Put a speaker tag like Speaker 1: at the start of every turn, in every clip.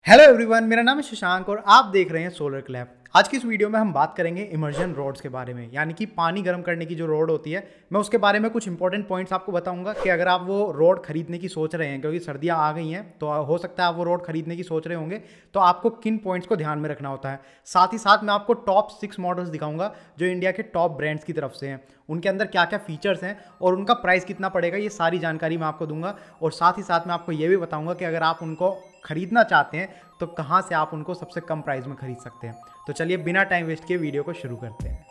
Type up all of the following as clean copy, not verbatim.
Speaker 1: Hello everyone, मेरा नाम है शशांक और आप देख रहे हैं सोलर क्लैब। आज की इस वीडियो में हम बात करेंगे इमर्जन रोड्स के बारे में, यानी कि पानी गर्म करने की जो रोड होती है। मैं उसके बारे में कुछ इंपॉर्टेंट पॉइंट्स आपको बताऊंगा कि अगर आप वो रोड खरीदने की सोच रहे हैं, क्योंकि सर्दियां आ गई हैं तो हो सकता है आप वो रोड खरीदने की सोच रहे होंगे, तो आपको किन पॉइंट्स को ध्यान में रखना होता है। साथ ही साथ मैं आपको टॉप 6 मॉडल्स दिखाऊंगा जो इंडिया के टॉप ब्रांड्स की तरफ से हैं, उनके अंदर क्या क्या फीचर्स हैं और उनका प्राइस कितना पड़ेगा, ये सारी जानकारी मैं आपको दूंगा। और साथ ही साथ मैं आपको ये भी बताऊंगा कि अगर आप उनको खरीदना चाहते हैं तो कहाँ से आप उनको सबसे कम प्राइस में खरीद सकते हैं। तो चलिए बिना टाइम वेस्ट किए वीडियो को शुरू करते हैं।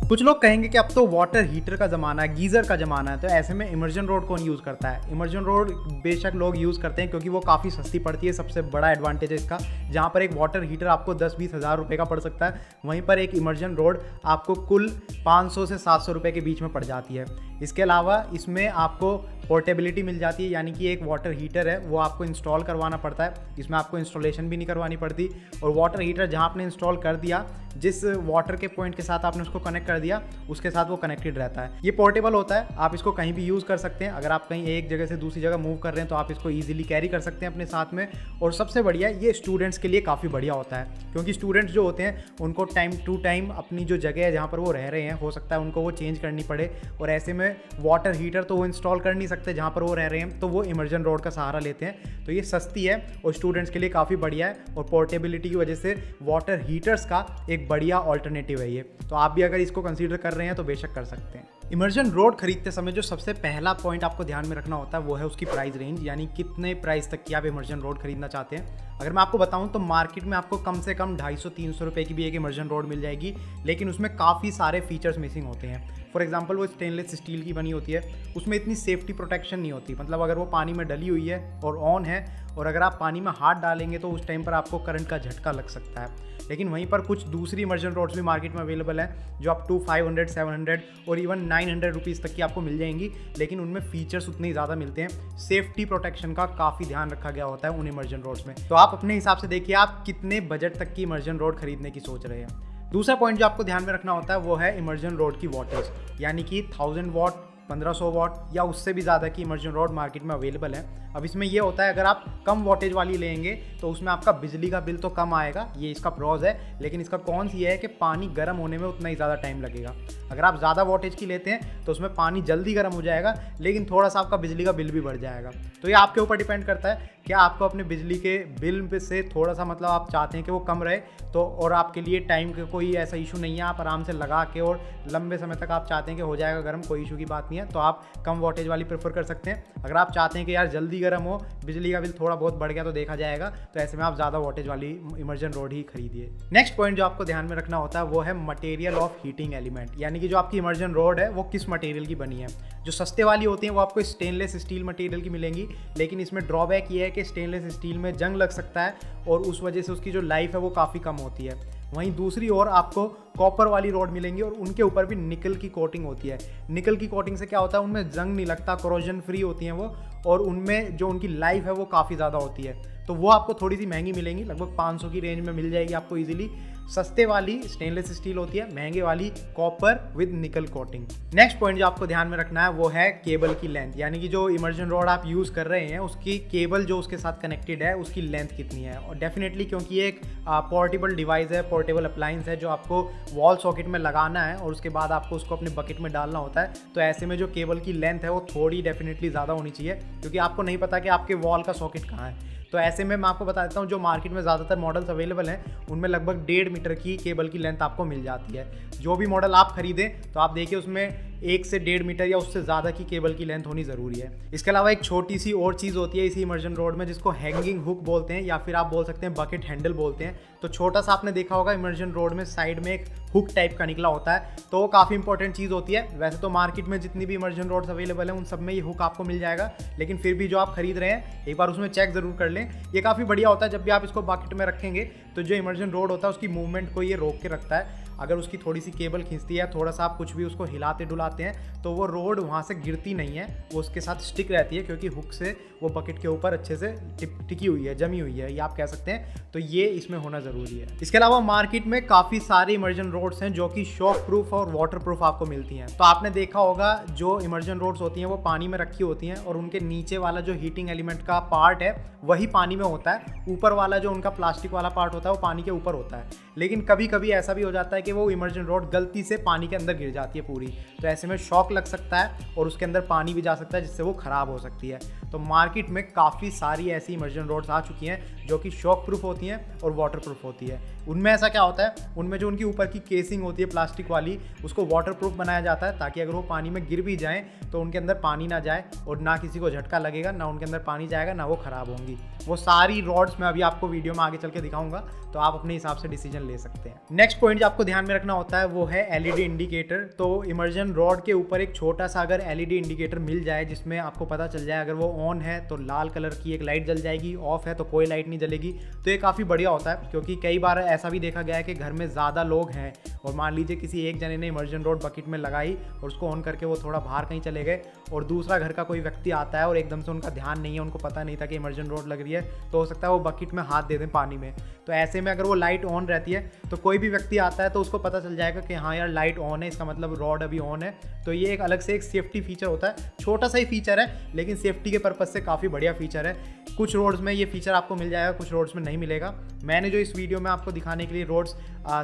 Speaker 1: कुछ लोग कहेंगे कि अब तो वाटर हीटर का ज़माना है, गीज़र का ज़माना है, तो ऐसे में इमर्जन रोड कौन यूज़ करता है। इमर्जन रोड बेशक लोग यूज़ करते हैं क्योंकि वो काफ़ी सस्ती पड़ती है। सबसे बड़ा एडवांटेज है इसका, जहाँ पर एक वाटर हीटर आपको 10-20 हज़ार रुपये का पड़ सकता है, वहीं पर एक इमर्जन रोड आपको कुल 500 से 700 रुपये के बीच में पड़ जाती है। इसके अलावा इसमें आपको पोर्टेबिलिटी मिल जाती है, यानी कि एक वाटर हीटर है वो आपको इंस्टॉल करवाना पड़ता है, इसमें आपको इंस्टॉलेशन भी नहीं करवानी पड़ती। और वाटर हीटर जहाँ आपने इंस्टॉल कर दिया, जिस वाटर के पॉइंट के साथ आपने उसको कनेक्ट कर दिया, उसके साथ वो कनेक्टेड रहता है। ये पोर्टेबल होता है, आप इसको कहीं भी यूज़ कर सकते हैं। अगर आप कहीं एक जगह से दूसरी जगह मूव कर रहे हैं तो आप इसको ईजिली कैरी कर सकते हैं अपने साथ में। और सबसे बढ़िया, ये स्टूडेंट्स के लिए काफ़ी बढ़िया होता है, क्योंकि स्टूडेंट्स जो होते हैं उनको टाइम टू टाइम अपनी जो जगह है जहाँ पर वो रह रहे हैं, हो सकता है उनको वो चेंज करनी पड़े, और ऐसे में वाटर हीटर तो वो इंस्टॉल कर नहीं सकते जहाँ पर वो रह रहे हैं, तो वो इमर्जन रोड का सहारा लेते हैं। तो ये सस्ती है और स्टूडेंट्स के लिए काफ़ी बढ़िया है, और पोर्टेबिलिटी की वजह से वाटर हीटर्स का एक बढ़िया ऑल्टरनेटिव है ये। तो आप भी अगर इसको कंसीडर कर रहे हैं तो बेशक कर सकते हैं। इमर्जन रोड खरीदते समय जो सबसे पहला पॉइंट आपको ध्यान में रखना होता है वो है उसकी प्राइस रेंज, यानी कितने प्राइस तक की आप इमर्जन रोड खरीदना चाहते हैं। अगर मैं आपको बताऊं तो मार्केट में आपको कम से कम 250-300 रुपये की भी एक इमर्जन रोड मिल जाएगी, लेकिन उसमें काफ़ी सारे फीचर्स मिसिंग होते हैं। फॉर एग्जांपल वो स्टेनलेस स्टील की बनी होती है, उसमें इतनी सेफ्टी प्रोटेक्शन नहीं होती। मतलब अगर वो पानी में डली हुई है और ऑन है, और अगर आप पानी में हाथ डालेंगे तो उस टाइम पर आपको करंट का झटका लग सकता है। लेकिन वहीं पर कुछ दूसरी इमर्जन रोड्स भी मार्केट में अवेलेबल हैं जो अप टू 500, 700 और इवन 900 रुपीज़ तक की आपको मिल जाएंगी, लेकिन उनमें फीचर्स उतने ही ज़्यादा मिलते हैं। सेफ्टी प्रोटेक्शन का काफ़ी ध्यान रखा गया होता है उन इमर्जन रोड्स में। तो आप अपने हिसाब से देखिए आप कितने बजट तक की इमर्जन रोड खरीदने की सोच रहे हैं। दूसरा पॉइंट जो आपको ध्यान में रखना होता है वो है इमर्जन रोड की वॉटेज, यानी कि 1000 वाट, 1500 वाट या उससे भी ज़्यादा की इमर्जन रोड मार्केट में अवेलेबल है। अब इसमें ये होता है, अगर आप कम वोल्टेज वाली लेंगे तो उसमें आपका बिजली का बिल तो कम आएगा, ये इसका प्रोज है, लेकिन इसका कौन सी है कि पानी गर्म होने में उतना ही ज़्यादा टाइम लगेगा। अगर आप ज़्यादा वोल्टेज की लेते हैं तो उसमें पानी जल्दी गर्म हो जाएगा, लेकिन थोड़ा सा आपका बिजली का बिल भी बढ़ जाएगा। तो ये आपके ऊपर डिपेंड करता है कि आपको अपने बिजली के बिल से थोड़ा सा, मतलब आप चाहते हैं कि वो कम रहे तो, और आपके लिए टाइम का कोई ऐसा इशू नहीं है, आप आराम से लगा के और लंबे समय तक आप चाहते हैं कि हो जाएगा गर्म, कोई इशू की बात नहीं है, तो आप कम वोल्टेज वाली प्रेफर कर सकते हैं। अगर आप चाहते हैं कि यार जल्दी गर्म हो, बिजली का बिल थोड़ा बहुत बढ़ गया तो देखा जाएगा, तो ऐसे में आप ज़्यादा वोल्टेज वाली इमर्जन रोड ही खरीदिए। नेक्स्ट पॉइंट जो आपको ध्यान में रखना होता है वो है मटेरियल ऑफ हीटिंग एलिमेंट, यानी कि जो आपकी इमर्जन रोड है वो किस मटेरियल की बनी है। जो सस्ते वाली होती हैं वो आपको स्टेनलेस स्टील मटेरियल की मिलेंगी, लेकिन इसमें ड्रॉबैक ये है कि स्टेनलेस स्टील में जंग लग सकता है और उस वजह से उसकी जो लाइफ है वो काफ़ी कम होती है। वहीं दूसरी ओर आपको कॉपर वाली रोड मिलेंगी और उनके ऊपर भी निकल की कोटिंग होती है। निकल की कोटिंग से क्या होता है, उनमें जंग नहीं लगता, कोरोजन फ्री होती हैं वो, और उनमें जो उनकी लाइफ है वो काफ़ी ज़्यादा होती है। तो वो आपको थोड़ी सी महंगी मिलेंगी, लगभग 500 की रेंज में मिल जाएगी आपको इजीली। सस्ते वाली स्टेनलेस स्टील होती है, महंगे वाली कॉपर विद निकल कोटिंग। नेक्स्ट पॉइंट जो आपको ध्यान में रखना है वो है केबल की लेंथ, यानी कि जो इमर्जन रोड आप यूज़ कर रहे हैं उसकी केबल जो उसके साथ कनेक्टेड है उसकी लेंथ कितनी है। और डेफिनेटली क्योंकि ये एक पोर्टेबल डिवाइस है, पोर्टेबल अप्लायंस है जो आपको वॉल सॉकेट में लगाना है और उसके बाद आपको उसको अपने बकेट में डालना होता है, तो ऐसे में जो केबल की लेंथ है वो थोड़ी डेफिनेटली ज़्यादा होनी चाहिए, क्योंकि आपको नहीं पता कि आपके वॉल का सॉकेट कहाँ है। तो ऐसे में मैं आपको बता देता हूँ, जो मार्केट में ज़्यादातर मॉडल्स अवेलेबल हैं उनमें लगभग 1.5 मीटर की केबल की लेंथ आपको मिल जाती है। जो भी मॉडल आप खरीदें तो आप देखिए उसमें 1 से 1.5 मीटर या उससे ज़्यादा की केबल की लेंथ होनी ज़रूरी है। इसके अलावा एक छोटी सी और चीज़ होती है इसी इमर्जन रोड में, जिसको हैंगिंग हुक बोलते हैं, या फिर आप बोल सकते हैं बकेट हैंडल बोलते हैं। तो छोटा सा आपने देखा होगा इमर्जन रोड में साइड में एक हुक टाइप का निकला होता है, तो वो काफ़ी इंपॉर्टेंट चीज़ होती है। वैसे तो मार्केट में जितनी भी इमर्जन रोड्स अवेलेबल हैं उन सब में ये हुक आपको मिल जाएगा, लेकिन फिर भी जो आप खरीद रहे हैं एक बार उसमें चेक ज़रूर कर लें। ये काफ़ी बढ़िया होता है, जब भी आप इसको बकेट में रखेंगे तो जो इमर्जन रोड होता है उसकी मूवमेंट को ये रोक के रखता है। अगर उसकी थोड़ी सी केबल खींचती है, थोड़ा सा आप कुछ भी उसको हिलाते डुलाते हैं तो वो रोड वहाँ से गिरती नहीं है, वो उसके साथ स्टिक रहती है क्योंकि हुक से वो बकेट के ऊपर अच्छे से टिकी हुई है, जमी हुई है, ये आप कह सकते हैं। तो ये इसमें होना ज़रूरी है। इसके अलावा मार्केट में काफ़ी सारे इमर्जन रोड्स हैं जो कि शॉक प्रूफ और वाटर प्रूफ आपको मिलती हैं। तो आपने देखा होगा जो इमर्जन रोड्स होती हैं वो पानी में रखी होती हैं और उनके नीचे वाला जो हीटिंग एलिमेंट का पार्ट है वही पानी में होता है, ऊपर वाला जो उनका प्लास्टिक वाला पार्ट होता है वो पानी के ऊपर होता है। लेकिन कभी कभी ऐसा भी हो जाता है कि वो इमर्जन रोड गलती से पानी के अंदर गिर जाती है पूरी, तो ऐसे में शॉक लग सकता है और उसके अंदर पानी भी जा सकता है जिससे वो ख़राब हो सकती है। तो मार्केट में काफ़ी सारी ऐसी इमर्जन रोड्स आ चुकी हैं जो कि शॉक प्रूफ होती हैं और वाटर प्रूफ होती है। उनमें ऐसा क्या होता है, उनमें जो उनकी ऊपर की केसिंग होती है प्लास्टिक वाली, उसको वाटर प्रूफ बनाया जाता है ताकि अगर वो पानी में गिर भी जाएँ तो उनके अंदर पानी ना जाए और ना किसी को झटका लगेगा, ना उनके अंदर पानी जाएगा, ना वो ख़राब होंगी। वो सारी रॉड्स मैं अभी आपको वीडियो में आगे चल के दिखाऊंगा, तो आप अपने हिसाब से डिसीजन ले सकते हैं। नेक्स्ट पॉइंट जो आपको ध्यान में रखना होता है वो है एलईडी इंडिकेटर। तो इमर्जन रॉड के ऊपर एक छोटा सा अगर एलईडी इंडिकेटर मिल जाए जिसमें आपको पता चल जाए अगर वो ऑन है तो लाल कलर की एक लाइट जल जाएगी, ऑफ है तो कोई लाइट नहीं जलेगी, तो ये काफ़ी बढ़िया होता है। क्योंकि कई बार ऐसा भी देखा गया है कि घर में ज़्यादा लोग हैं और मान लीजिए किसी एक जने ने इमर्जन रॉड बकेट में लगाई और उसको ऑन करके वो थोड़ा बाहर कहीं चले गए और दूसरा घर का कोई व्यक्ति आता है और एकदम से उनका ध्यान नहीं है, उनको पता नहीं था कि इमर्जन रॉड लग रही है, तो हो सकता है वो बकेट में हाथ दे दें पानी में। तो ऐसे में अगर वो लाइट ऑन रहती है तो कोई भी व्यक्ति आता है तो उसको पता चल जाएगा कि हाँ यार लाइट ऑन है, इसका मतलब रॉड अभी ऑन है। तो ये एक अलग से एक सेफ्टी फीचर होता है, छोटा सा ही फीचर है लेकिन सेफ्टी के पर्पज़ से काफ़ी बढ़िया फीचर है। कुछ रोड्स में ये फीचर आपको मिल जाएगा, कुछ रोड्स में नहीं मिलेगा। मैंने जो इस वीडियो में आपको दिखाने के लिए रोड्स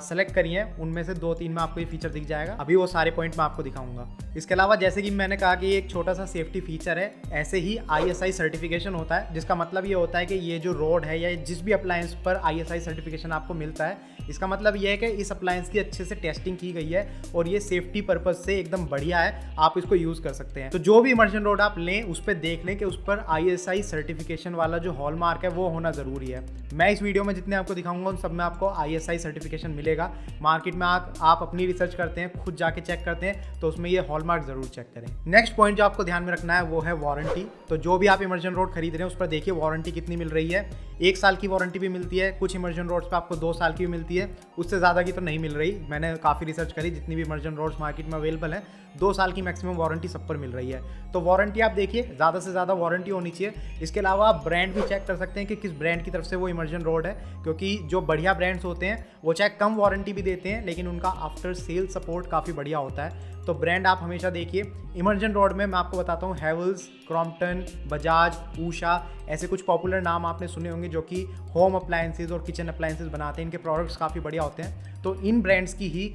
Speaker 1: सेलेक्ट करी हैं उनमें से 2-3 में आपको ये फीचर दिख जाएगा। अभी वो सारे पॉइंट मैं आपको दिखाऊंगा। इसके अलावा जैसे कि मैंने कहा कि ये एक छोटा सा सेफ्टी फीचर है, ऐसे ही ISI सर्टिफिकेशन होता है, जिसका मतलब ये होता है कि ये जो रोड है या जिस भी अप्लायंस पर ISI सर्टिफिकेशन आपको मिलता है, इसका मतलब ये है कि इस अप्लायंस की अच्छे से टेस्टिंग की गई है और ये सेफ्टी पर्पज से एकदम बढ़िया है, आप इसको यूज़ कर सकते हैं। तो जो भी इमर्जन रोड आप लें उस पर देख लें कि उस पर ISI सर्टिफिकेशन वाला जो हॉलमार्क है वो होना ज़रूरी है। मैं इस वीडियो में जितने आपको दिखाऊंगा उन सब में आपको ISI सर्टिफिकेशन मिलेगा। मार्केट में आप अपनी रिसर्च करते हैं, खुद जाके चेक करते हैं, तो उसमें ये हॉलमार्क जरूर चेक करें। नेक्स्ट पॉइंट जो आपको ध्यान में रखना है वो है वारंटी। तो जो भी आप इमर्जन रोड खरीद रहे हैं उस पर देखिए वारंटी कितनी मिल रही है। 1 साल की वारंटी भी मिलती है, कुछ इमर्जन रोड्स पे आपको 2 साल की भी मिलती है, उससे ज़्यादा की तो नहीं मिल रही। मैंने काफ़ी रिसर्च करी, जितनी भी इमर्जन रोड्स मार्केट में अवेलेबल है 2 साल की मैक्सिमम वारंटी सब पर मिल रही है। तो वारंटी आप देखिए, ज़्यादा से ज़्यादा वारंटी होनी चाहिए। इसके अलावा आप ब्रांड भी चेक कर सकते हैं कि किस ब्रांड की तरफ से वो इमर्जन रोड है, क्योंकि जो बढ़िया ब्रांड्स होते हैं वो चाहे कम वारंटी भी देते हैं लेकिन उनका आफ्टर सेल सपोर्ट काफ़ी बढ़िया होता है। तो ब्रांड आप हमेशा देखिए। इमर्जन रॉड में मैं आपको बताता हूँ हैवेल्स, क्रॉम्पटन, बजाज, ऊषा, ऐसे कुछ पॉपुलर नाम आपने सुने होंगे जो कि होम अप्लायंसेज और किचन अप्लायंसेज बनाते हैं। इनके प्रोडक्ट्स काफ़ी बढ़िया होते हैं। तो इन ब्रांड्स की ही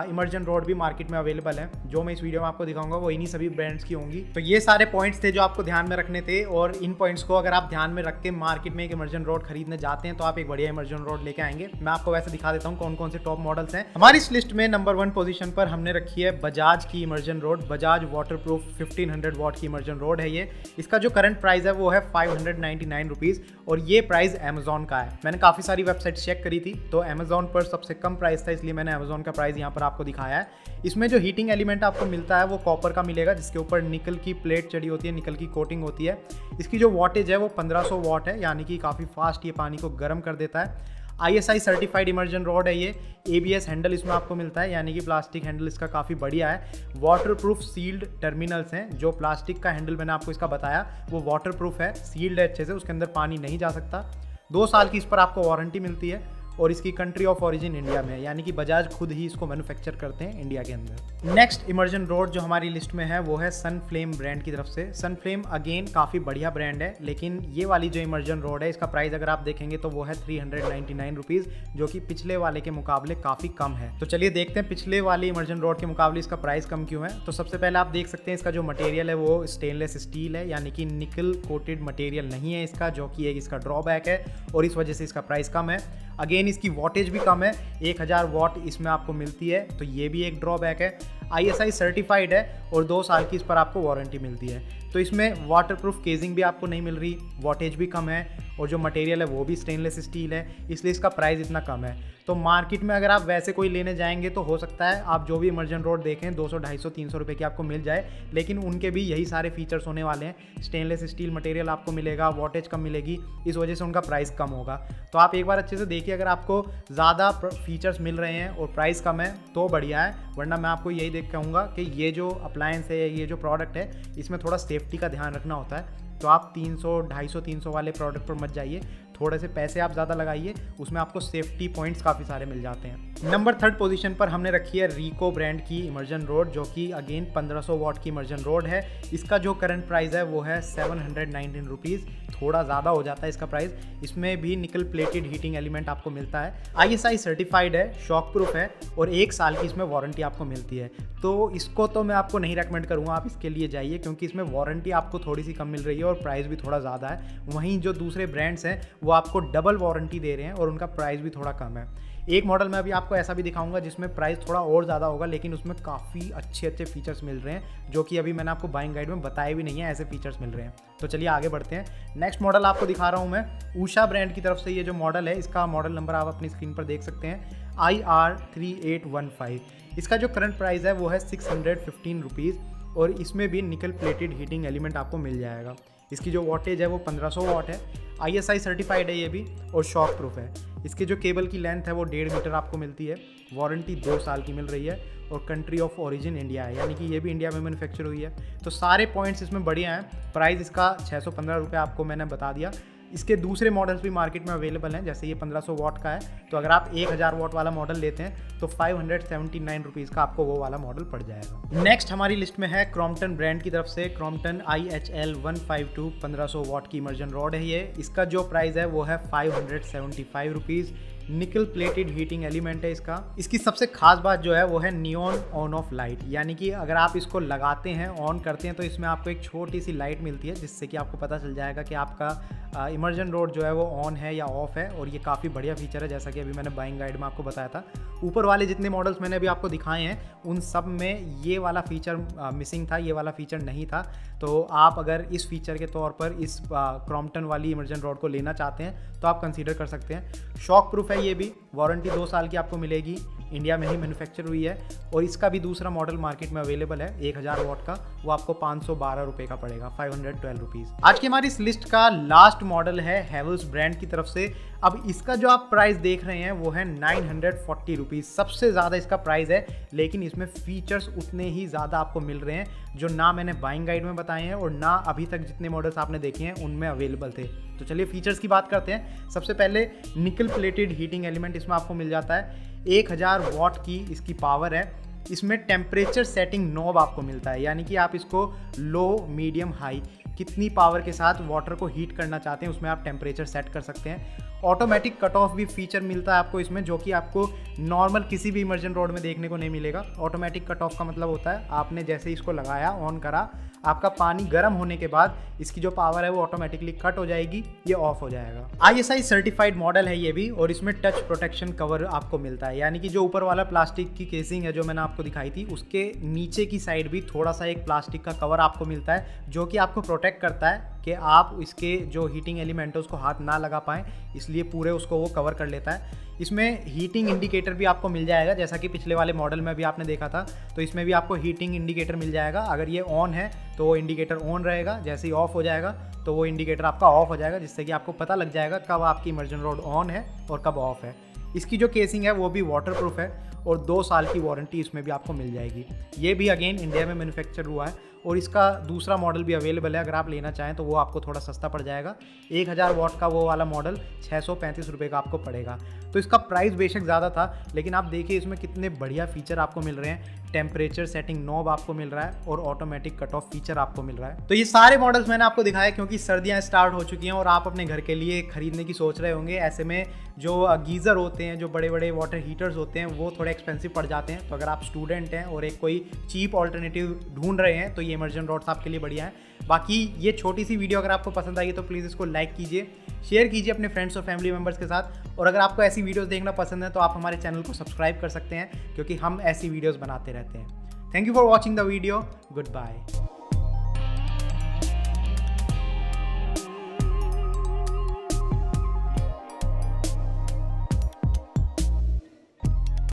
Speaker 1: इमर्जन रॉड भी मार्केट में अवेलेबल है। जो मैं इस वीडियो में आपको दिखाऊंगा वो इन्हीं सभी ब्रांड्स की होंगी। तो ये सारे पॉइंट्स थे जो आपको ध्यान में रखने थे, और इन पॉइंट्स को अगर आप ध्यान में रख के मार्केट में एक इमर्जन रॉड खरीदने जाते हैं तो आप एक बढ़िया इमर्जन रॉड लेके आएंगे। मैं आपको वैसे दिखा देता हूँ कौन कौन से टॉप मॉडल्स हैं। हमारी इस लिस्ट में नंबर 1 पोजीशन पर हमने रखी है बजाज की immersion rod. Bajaj water proof 1500 what की इमर्जन रॉड है ये। इसका जो करंट प्राइस है वो है 599 रुपीज़, और ये प्राइस अमेजॉन का है। मैंने काफ़ी सारी वेबसाइट चेक करी थी तो अमेजॉन पर सबसे कम प्राइस था, इसलिए मैंने अमेजॉन का प्राइस यहाँ पर आपको दिखाया है। इसमें जो हीटिंग एलिमेंट आपको मिलता है वो कॉपर का मिलेगा, जिसके ऊपर निकल की प्लेट चढ़ी होती है, निकल की कोटिंग होती है। इसकी जो वॉटेज है वो 1500 वॉट है, यानी कि काफ़ी फास्ट ये पानी को गर्म कर देता है। ISI सर्टिफाइड इमर्जन रॉड है ये। ABS हैंडल इसमें आपको मिलता है, यानी कि प्लास्टिक हैंडल इसका काफ़ी बढ़िया है। वाटर प्रूफ सील्ड टर्मिनल्स हैं। जो प्लास्टिक का हैंडल मैंने आपको इसका बताया वो वाटर प्रूफ है, सील्ड है अच्छे से, उसके अंदर पानी नहीं जा सकता। 2 साल की इस पर आपको वारंटी मिलती है, और इसकी कंट्री ऑफ ओरिजिन इंडिया में है, यानी कि बजाज खुद ही इसको मैन्युफैक्चर करते हैं इंडिया के अंदर। नेक्स्ट इमर्जन रॉड जो हमारी लिस्ट में है वो है सनफ्लेम ब्रांड की तरफ से। सनफ्लेम अगेन काफ़ी बढ़िया ब्रांड है, लेकिन ये वाली जो इमर्जन रॉड है इसका प्राइस अगर आप देखेंगे तो वो है 399 रुपीज़, जो कि पिछले वाले के मुकाबले काफ़ी कम है। तो चलिए देखते हैं पिछले वाले इमर्जन रॉड के मुकाबले इसका प्राइस कम क्यों है। तो सबसे पहले आप देख सकते हैं इसका जो मटेरियल है वो स्टेनलेस स्टील है, यानी कि निकल कोटेड मटेरियल नहीं है इसका, जो कि एक इसका ड्रॉबैक है, और इस वजह से इसका प्राइस कम है। अगेन इसकी वॉटेज भी कम है, 1000 वॉट इसमें आपको मिलती है, तो ये भी एक ड्रॉबैक है। ISI सर्टिफाइड है और 2 साल की इस पर आपको वारंटी मिलती है। तो इसमें वाटरप्रूफ केजिंग भी आपको नहीं मिल रही, वॉटेज भी कम है और जो मटेरियल है वो भी स्टेनलेस स्टील है, इसलिए इसका प्राइस इतना कम है। तो मार्केट में अगर आप वैसे कोई लेने जाएंगे तो हो सकता है आप जो भी इमर्जन रॉड देखें 200, 250, 300 रुपये की आपको मिल जाए, लेकिन उनके भी यही सारे फीचर्स होने वाले हैं। स्टेनलेस स्टील मटेरियल आपको मिलेगा, वॉटेज कम मिलेगी, इस वजह से उनका प्राइस कम होगा। तो आप एक बार अच्छे से देखिए, अगर आपको ज़्यादा फीचर्स मिल रहे हैं और प्राइस कम है तो बढ़िया है, वरना मैं आपको यही देख कहूँगा कि ये जो अप्लायंस है, ये जो प्रोडक्ट है, इसमें थोड़ा सेफ्टी का ध्यान रखना होता है। तो आप 300, 250, 300 वाले प्रोडक्ट पर मत जाइए, थोड़े से पैसे आप ज़्यादा लगाइए, उसमें आपको सेफ्टी पॉइंट्स काफ़ी सारे मिल जाते हैं। नंबर 3 पोजीशन पर हमने रखी है रिको ब्रांड की इमर्जन रॉड, जो कि अगेन 1500 वॉट की इमर्जन रॉड है। इसका जो करंट प्राइस है वो है 719 रुपीज़, थोड़ा ज़्यादा हो जाता है इसका प्राइस। इसमें भी निकल प्लेटेड हीटिंग एलिमेंट आपको मिलता है, ISI सर्टिफाइड है, शॉक प्रूफ है और 1 साल की इसमें वारंटी आपको मिलती है। तो इसको तो मैं आपको नहीं रेकमेंड करूँगा आप इसके लिए जाइए, क्योंकि इसमें वारंटी आपको थोड़ी सी कम मिल रही है और प्राइस भी थोड़ा ज़्यादा है। वहीं जो दूसरे ब्रांड्स हैं वो आपको डबल वारंटी दे रहे हैं और उनका प्राइस भी थोड़ा कम है। एक मॉडल में अभी आपको ऐसा भी दिखाऊंगा जिसमें प्राइस थोड़ा और ज़्यादा होगा, लेकिन उसमें काफ़ी अच्छे फीचर्स मिल रहे हैं, जो कि अभी मैंने आपको बाइंग गाइड में बताए भी नहीं है, ऐसे फीचर्स मिल रहे हैं। तो चलिए आगे बढ़ते हैं। नेक्स्ट मॉडल आपको दिखा रहा हूँ मैं, ऊषा ब्रांड की तरफ से ये जो मॉडल है, इसका मॉडल नंबर आप अपनी स्क्रीन पर देख सकते हैं, IR3815। इसका जो करंट प्राइस है वो है 615 रुपीज़ और इसमें भी निकल प्लेटेड हीटिंग एलिमेंट आपको मिल जाएगा। इसकी जो वॉटेज है वो 1500 वॉट है, ISI सर्टिफाइड है ये भी और शॉक प्रूफ है। इसके जो केबल की लेंथ है वो 1.5 मीटर आपको मिलती है, वारंटी 2 साल की मिल रही है और कंट्री ऑफ ओरिजिन इंडिया है, यानी कि ये भी इंडिया में मैन्युफैक्चर हुई है। तो सारे पॉइंट्स इसमें बढ़िया हैं। प्राइस इसका 615 रुपये आपको मैंने बता दिया। इसके दूसरे मॉडल्स भी मार्केट में अवेलेबल हैं, जैसे ये 1500 वॉट का है, तो अगर आप 1000 वॉट वाला मॉडल लेते हैं तो 579 रुपीज़ का आपको वो वाला मॉडल पड़ जाएगा। नेक्स्ट हमारी लिस्ट में है क्रॉम्पटन ब्रांड की तरफ से क्रॉम्पटन IHL 152 1500 वॉट की इमर्जन रॉड है ये। इसका जो प्राइस है वो है 575 रुपीज़। निकल प्लेटेड हीटिंग एलिमेंट है इसका। इसकी सबसे खास बात जो है वो है नियॉन ऑन ऑफ लाइट, यानी कि अगर आप इसको लगाते हैं, ऑन करते हैं, तो इसमें आपको एक छोटी सी लाइट मिलती है, जिससे कि आपको पता चल जाएगा कि आपका इमर्जन रॉड जो है वो ऑन है या ऑफ है। और ये काफ़ी बढ़िया फीचर है, जैसा कि अभी मैंने बाइंग गाइड में आपको बताया था। ऊपर वाले जितने मॉडल्स मैंने अभी आपको दिखाए हैं उन सब में ये वाला फीचर मिसिंग था, ये वाला फीचर नहीं था। तो आप अगर इस फीचर के तौर पर इस क्रॉम्पटन वाली इमर्जन रॉड को लेना चाहते हैं तो आप कंसीडर कर सकते हैं। शॉक प्रूफ है ये भी, वारंटी 2 साल की आपको मिलेगी, इंडिया में ही मैन्युफैक्चर हुई है। और इसका भी दूसरा मॉडल मार्केट में अवेलेबल है 1000 वॉट का, वो आपको 512 रुपये का पड़ेगा, 512 रुपीज़। आज की हमारी इस लिस्ट का लास्ट मॉडल है हैवेल्स ब्रांड की तरफ से। अब इसका जो आप प्राइस देख रहे हैं वो है 940 रुपीज़, सबसे ज़्यादा इसका प्राइस है, लेकिन इसमें फीचर्स उतने ही ज़्यादा आपको मिल रहे हैं जो ना मैंने बाइंग गाइड में बताए हैं और ना अभी तक जितने मॉडल्स आपने देखे हैं उनमें अवेलेबल थे। तो चलिए फीचर्स की बात करते हैं। सबसे पहले निकल प्लेटेड हीटिंग एलिमेंट इसमें आपको मिल जाता है, 1000 वॉट की इसकी पावर है। इसमें टेम्परेचर सेटिंग नॉब आपको मिलता है, यानी कि आप इसको लो, मीडियम, हाई कितनी पावर के साथ वाटर को हीट करना चाहते हैं उसमें आप टेम्परेचर सेट कर सकते हैं। ऑटोमेटिक कट ऑफ भी फीचर मिलता है आपको इसमें, जो कि आपको नॉर्मल किसी भी इमर्जन रॉड में देखने को नहीं मिलेगा। ऑटोमेटिक कट ऑफ का मतलब होता है आपने जैसे इसको लगाया, ऑन करा, आपका पानी गर्म होने के बाद इसकी जो पावर है वो ऑटोमेटिकली कट हो जाएगी, ये ऑफ हो जाएगा। ISI सर्टिफाइड मॉडल है ये भी और इसमें टच प्रोटेक्शन कवर आपको मिलता है, यानी कि जो ऊपर वाला प्लास्टिक की केसिंग है जो मैंने आपको दिखाई थी, उसके नीचे की साइड भी थोड़ा सा एक प्लास्टिक का कवर आपको मिलता है, जो कि आपको प्रोटेक्ट करता है कि आप इसके जो हीटिंग एलिमेंट है उसको हाथ ना लगा पाएँ, इसलिए पूरे उसको वो कवर कर लेता है। इसमें हीटिंग इंडिकेटर भी आपको मिल जाएगा, जैसा कि पिछले वाले मॉडल में भी आपने देखा था, तो इसमें भी आपको हीटिंग इंडिकेटर मिल जाएगा। अगर ये ऑन है तो वो इंडिकेटर ऑन रहेगा, जैसे ही ऑफ हो जाएगा तो वो इंडिकेटर आपका ऑफ हो जाएगा, जिससे कि आपको पता लग जाएगा कब आपकी इमर्जन रॉड ऑन है और कब ऑफ है। इसकी जो केसिंग है वो भी वाटरप्रूफ है और 2 साल की वारंटी इसमें भी आपको मिल जाएगी। ये भी अगेन इंडिया में मैन्युफैक्चर हुआ है और इसका दूसरा मॉडल भी अवेलेबल है, अगर आप लेना चाहें तो वो आपको थोड़ा सस्ता पड़ जाएगा। 1000 वॉट का वो वाला मॉडल 635 रुपये का आपको पड़ेगा। तो इसका प्राइस बेशक ज़्यादा था, लेकिन आप देखिए इसमें कितने बढ़िया फीचर आपको मिल रहे हैं। टेम्परेचर सेटिंग नॉब आपको मिल रहा है और ऑटोमेटिक कट ऑफ फीचर आपको मिल रहा है। तो ये सारे मॉडल्स मैंने आपको दिखाया क्योंकि सर्दियां स्टार्ट हो चुकी हैं और आप अपने घर के लिए खरीदने की सोच रहे होंगे। ऐसे में जो गीज़र होते हैं, जो बड़े बड़े वाटर हीटर्स होते हैं, वो थोड़े एक्सपेंसिव पड़ जाते हैं। तो अगर आप स्टूडेंट हैं और एक कोई चीप ऑल्टरनेटिव ढूंढ रहे हैं तो ये इमर्जन रॉड्स आपके लिए बढ़िया है। बाकी ये छोटी सी वीडियो अगर आपको पसंद आई तो प्लीज़ इसको लाइक कीजिए, शेयर कीजिए अपने फ्रेंड्स और फैमिली मेम्बर्स के साथ। और अगर आपको ऐसी वीडियोस देखना पसंद है तो आप हमारे चैनल को सब्सक्राइब कर सकते हैं, क्योंकि हम ऐसी वीडियोस बनाते रहते हैं। Thank you for watching the video, good bye.